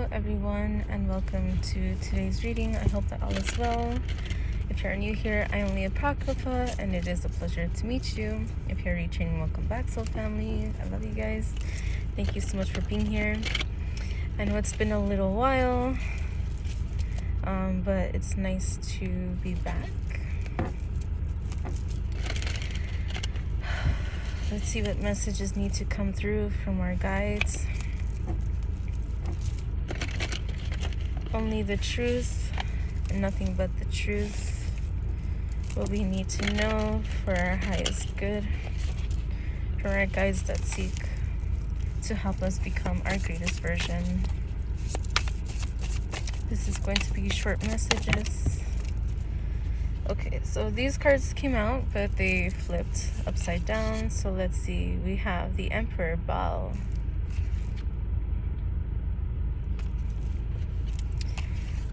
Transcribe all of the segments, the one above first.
Hello everyone, and welcome to today's reading. I hope that all is well. If you're new here, I am LeeApocrypha, and it is a pleasure to meet you. If you're returning, welcome back, soul family. I love you guys. Thank you so much for being here. I know it's been a little while, but it's nice to be back. Let's see what messages need to come through from our guides. Only the truth and nothing but the truth, what we need to know for our highest good, for our guides that seek to help us become our greatest version. This is going to be short messages. Okay, so these cards came out, but they flipped upside down. So let's see. We have the Emperor Baal.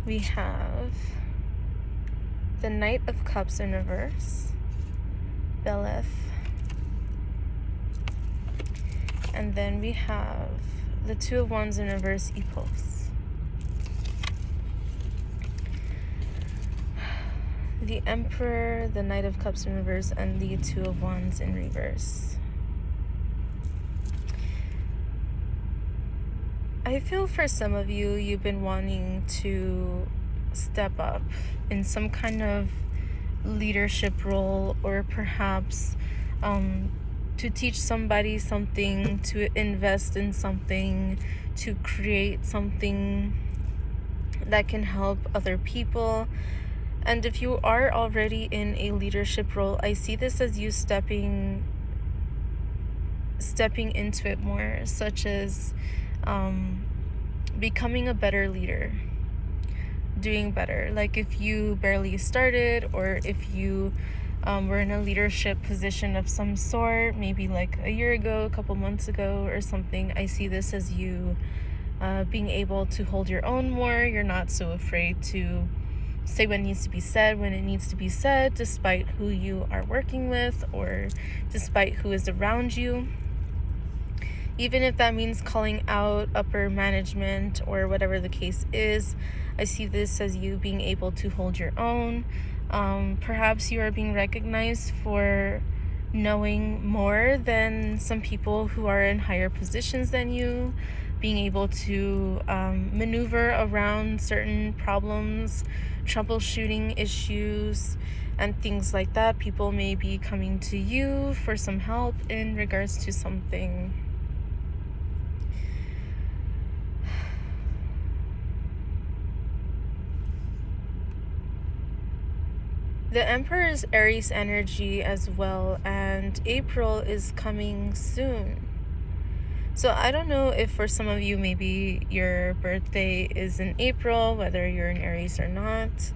We have the Knight of Cups in reverse, Beleth. And then we have the Two of Wands in reverse, Epos. The Emperor, the Knight of Cups in reverse, and the Two of Wands in reverse. I feel for some of you, you've been wanting to step up in some kind of leadership role, or perhaps to teach somebody something, to invest in something, to create something that can help other people. And if you are already in a leadership role, I see this as you stepping into it more, such as becoming a better leader, doing better. Like if you barely started, or if you were in a leadership position of some sort, maybe like a year ago, a couple months ago or something, I see this as you being able to hold your own more. You're not so afraid to say what needs to be said when it needs to be said, despite who you are working with or despite who is around you. Even if that means calling out upper management or whatever the case is, I see this as you being able to hold your own. Perhaps you are being recognized for knowing more than some people who are in higher positions than you, being able to maneuver around certain problems, troubleshooting issues, and things like that. People may be coming to you for some help in regards to something. The Emperor is Aries energy as well, and April is coming soon. So I don't know if for some of you, maybe your birthday is in April, whether you're in Aries or not,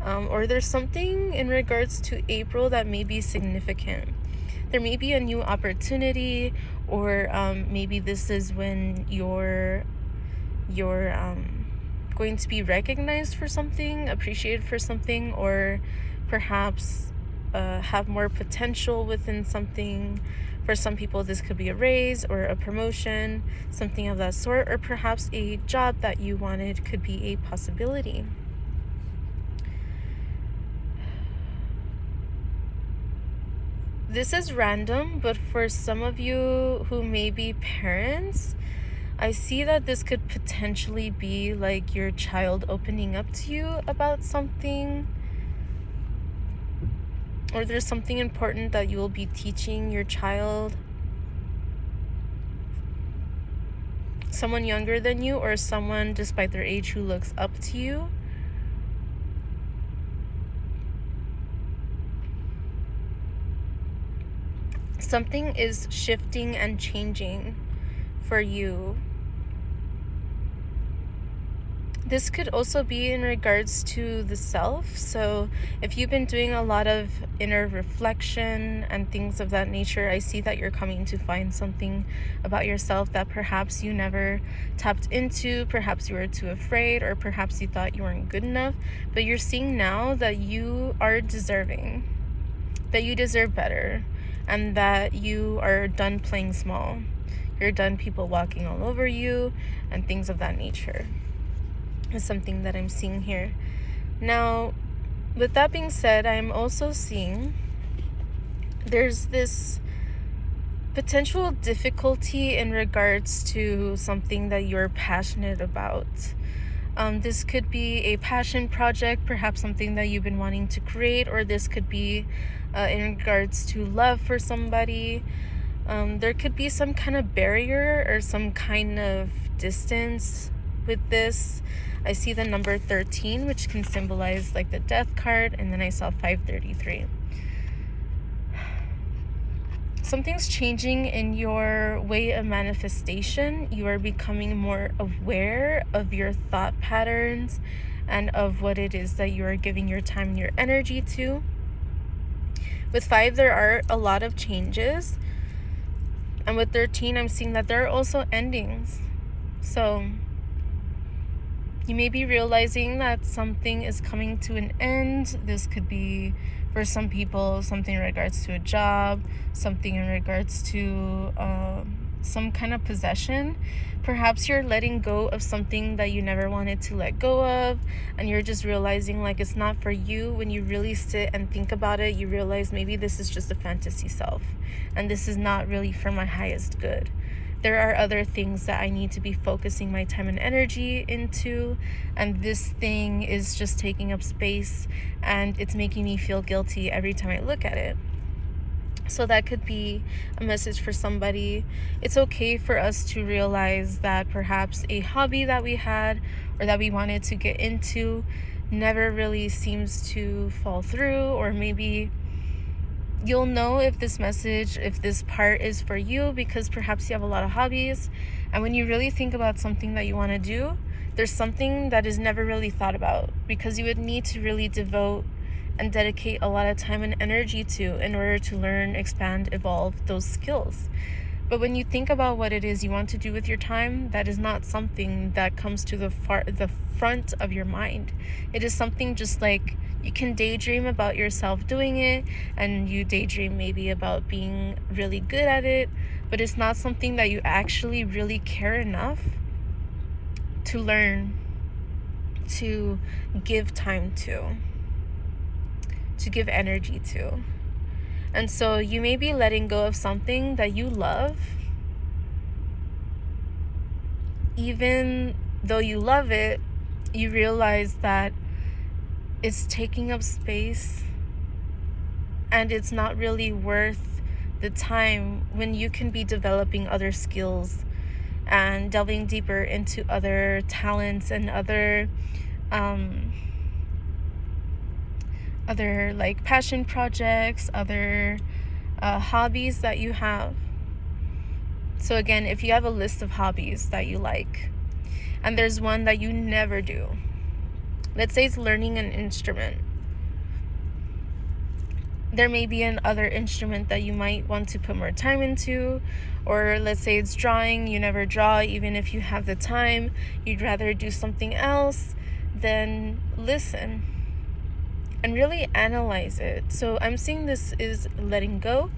or there's something in regards to April that may be significant. There may be a new opportunity, or maybe this is when you're going to be recognized for something, appreciated for something, or perhaps have more potential within something. For some people, this could be a raise or a promotion, something of that sort, or perhaps a job that you wanted could be a possibility. This is random, but for some of you who may be parents, I see that this could potentially be like your child opening up to you about something, or there's something important that you will be teaching your child. Someone younger than you, or someone despite their age who looks up to you. Something is shifting and changing for you. This could also be in regards to the self. So if you've been doing a lot of inner reflection and things of that nature, I see that you're coming to find something about yourself that perhaps you never tapped into. Perhaps you were too afraid, or perhaps you thought you weren't good enough. But you're seeing now that you are deserving, that you deserve better, and that you are done playing small. You're done people walking all over you and things of that nature. is something that I'm seeing here. Now, with that being said, I'm also seeing there's this potential difficulty in regards to something that you're passionate about. This could be a passion project, perhaps something that you've been wanting to create, or this could be in regards to love for somebody. There could be some kind of barrier or some kind of distance with this. I see the number 13, which can symbolize like the death card, and then I saw 533. Something's changing in your way of manifestation. You are becoming more aware of your thought patterns and of what it is that you are giving your time and your energy to. With 5, there are a lot of changes. And with 13, I'm seeing that there are also endings. So you may be realizing that something is coming to an end. This could be, for some people, something in regards to a job, something in regards to some kind of possession. Perhaps you're letting go of something that you never wanted to let go of, and you're just realizing like it's not for you. When you really sit and think about it, you realize maybe this is just a fantasy self, and this is not really for my highest good. There are other things that I need to be focusing my time and energy into, and this thing is just taking up space, and it's making me feel guilty every time I look at it. So that could be a message for somebody. It's okay for us to realize that perhaps a hobby that we had or that we wanted to get into never really seems to fall through, or maybe you'll know if this message, if this part is for you, because perhaps you have a lot of hobbies, and when you really think about something that you want to do, there's something that is never really thought about, because you would need to really devote and dedicate a lot of time and energy to in order to learn, expand, evolve those skills. But when you think about what it is you want to do with your time, that is not something that comes to the front of your mind. It is something just like you can daydream about yourself doing it, and you daydream maybe about being really good at it, but it's not something that you actually really care enough to learn, to give time to give energy to. And so you may be letting go of something that you love, even though you love it, you realize that it's taking up space and it's not really worth the time when you can be developing other skills and delving deeper into other talents and other like passion projects, other hobbies that you have. So again, if you have a list of hobbies that you like and there's one that you never do, let's say it's learning an instrument, there may be another instrument that you might want to put more time into. Or let's say it's drawing, you never draw, even if you have the time, you'd rather do something else. Then listen and really analyze it. So I'm seeing this is letting go.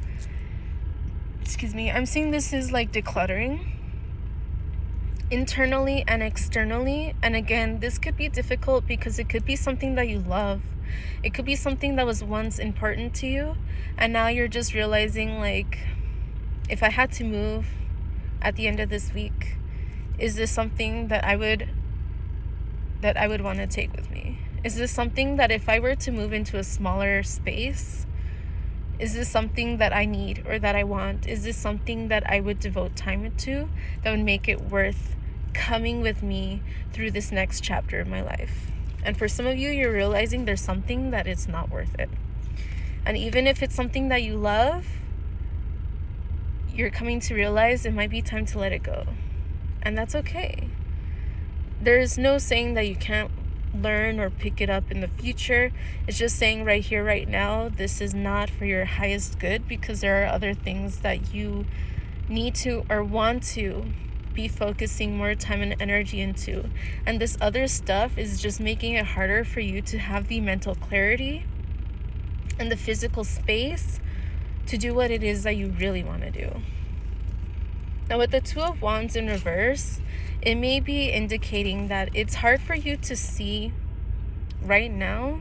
I'm seeing this is like decluttering internally and externally. And again, this could be difficult because it could be something that you love. It could be something that was once important to you, and now you're just realizing, like, if I had to move at the end of this week, is this something that I would want to take with me? Is this something that if I were to move into a smaller space, is this something that I need or that I want? Is this something that I would devote time to that would make it worth coming with me through this next chapter of my life? And for some of you, you're realizing there's something that it's not worth it. And even if it's something that you love, you're coming to realize it might be time to let it go. And that's okay. There's no saying that you can't learn or pick it up in the future. It's just saying right here, right now, this is not for your highest good, because there are other things that you need to or want to be focusing more time and energy into. And this other stuff is just making it harder for you to have the mental clarity and the physical space to do what it is that you really want to do. Now with the Two of Wands in reverse, it may be indicating that it's hard for you to see right now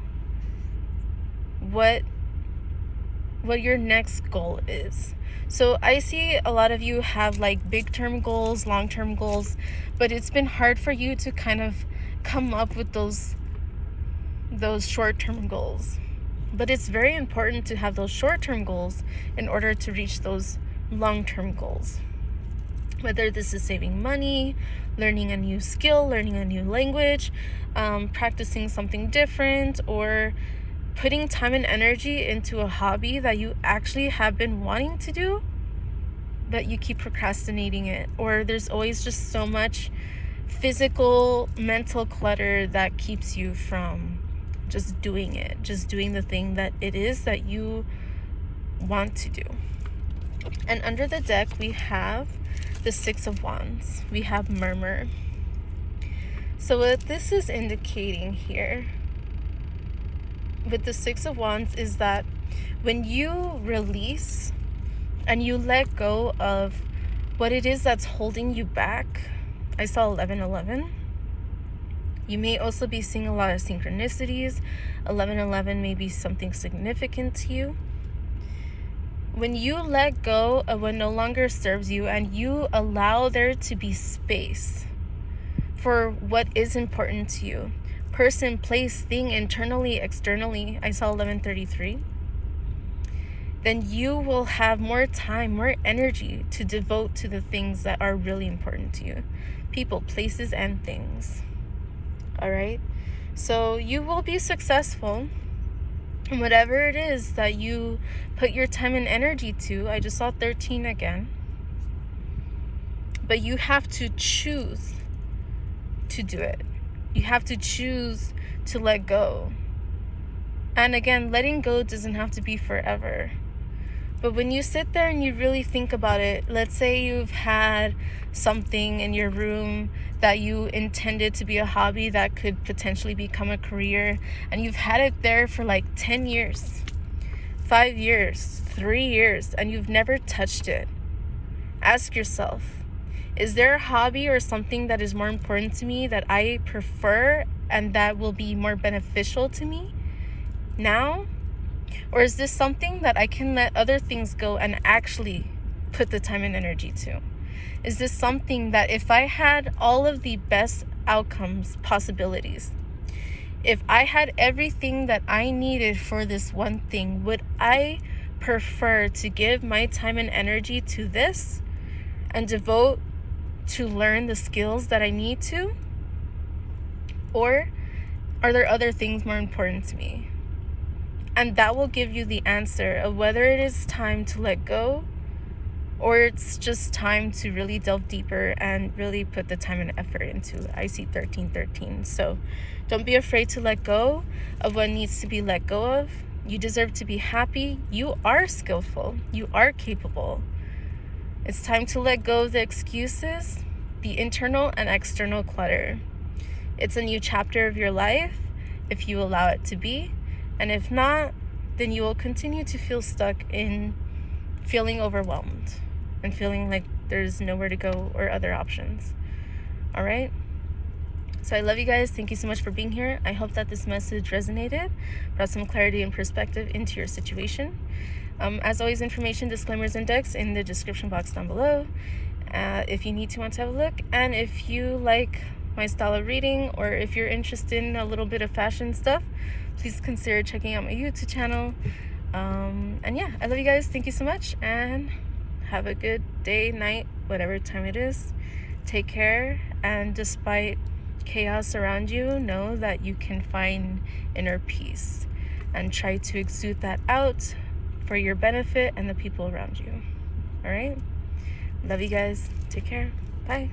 what your next goal is. So I see a lot of you have like big term goals, long term goals, but it's been hard for you to kind of come up with those short term goals. But it's very important to have those short term goals in order to reach those long term goals. Whether this is saving money, learning a new skill, learning a new language, practicing something different, or putting time and energy into a hobby that you actually have been wanting to do, but you keep procrastinating it. Or there's always just so much physical, mental clutter that keeps you from just doing it, just doing the thing that it is that you want to do. And under the deck, we have the Six of Wands. We have Murmur. So what this is indicating here with the Six of Wands is that when you release and you let go of what it is that's holding you back, I saw 1111. You may also be seeing a lot of synchronicities. 1111 may be something significant to you. When you let go of what no longer serves you and you allow there to be space for what is important to you, person, place, thing, internally, externally, I saw 1133, then you will have more time, more energy to devote to the things that are really important to you. People, places, and things. All right? So you will be successful in whatever it is that you put your time and energy to. I just saw 13 again. But you have to choose to do it. You have to choose to let go. And again, letting go doesn't have to be forever. But when you sit there and you really think about it, let's say you've had something in your room that you intended to be a hobby that could potentially become a career, and you've had it there for like 10 years, 5 years, 3 years, and you've never touched it. Ask yourself, is there a hobby or something that is more important to me that I prefer and that will be more beneficial to me now? Or is this something that I can let other things go and actually put the time and energy to? Is this something that if I had all of the best outcomes, possibilities, if I had everything that I needed for this one thing, would I prefer to give my time and energy to this and devote to learn the skills that I need to? Or are there other things more important to me? And that will give you the answer of whether it is time to let go or it's just time to really delve deeper and really put the time and effort into it. I see 1313. So don't be afraid to let go of what needs to be let go of. You deserve to be happy. You are skillful. You are capable. It's time to let go of the excuses, the internal and external clutter. It's a new chapter of your life if you allow it to be. And if not, then you will continue to feel stuck in feeling overwhelmed and feeling like there's nowhere to go or other options. All right? So I love you guys. Thank you so much for being here. I hope that this message resonated, brought some clarity and perspective into your situation. As always, information, disclaimers, and decks in the description box down below. If you want to have a look. And if you like my style of reading, or if you're interested in a little bit of fashion stuff, please consider checking out my YouTube channel. And yeah, I love you guys. Thank you so much, and have a good day, night, whatever time it is. Take care, and despite chaos around you, know that you can find inner peace and try to exude that out for your benefit and the people around you. All right? Love you guys. Take care. Bye.